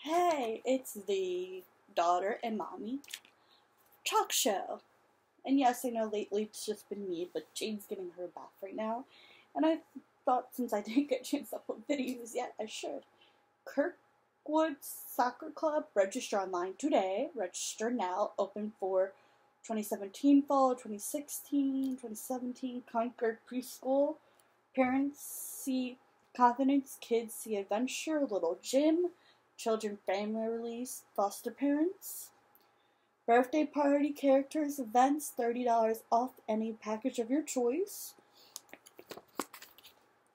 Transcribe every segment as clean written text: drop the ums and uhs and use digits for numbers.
Hey, it's the daughter and mommy talk show. And yes, I know lately it's just been me, but Jane's getting her bath right now. And I thought since I didn't get a chance to upload videos yet, I should. Kirkwood Soccer Club, register online today. Register now, open for 2017 fall, 2016, 2017 Concord Preschool. Parents see confidence, kids see adventure, little gym. Children, families, foster parents. Birthday party, characters, events, $30 off any package of your choice.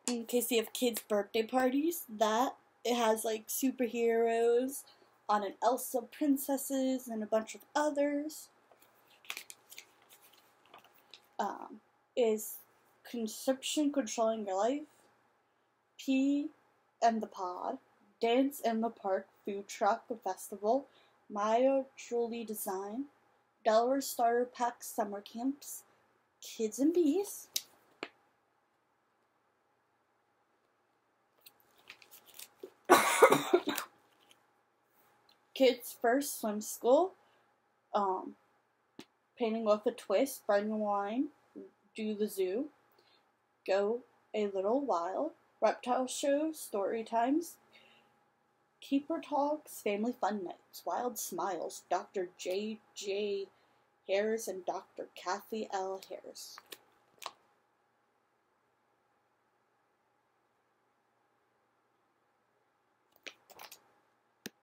In case you have kids' birthday parties, it has like superheroes, on an Elsa princesses, and a bunch of others. Is Conception Controlling Your Life, P and the Pod, Dance in the Park, Food Truck Festival, Maya Julie Design, Delaware Starter Pack Summer Camps, Kids and Bees, Kids First Swim School, Painting with a Twist, Bread and Wine, Do the Zoo, Go a Little Wild, Reptile Show, Story Times, Keeper Talks, Family Fun Nights, Wild Smiles, Dr. J.J. Harris and Dr. Kathy L. Harris.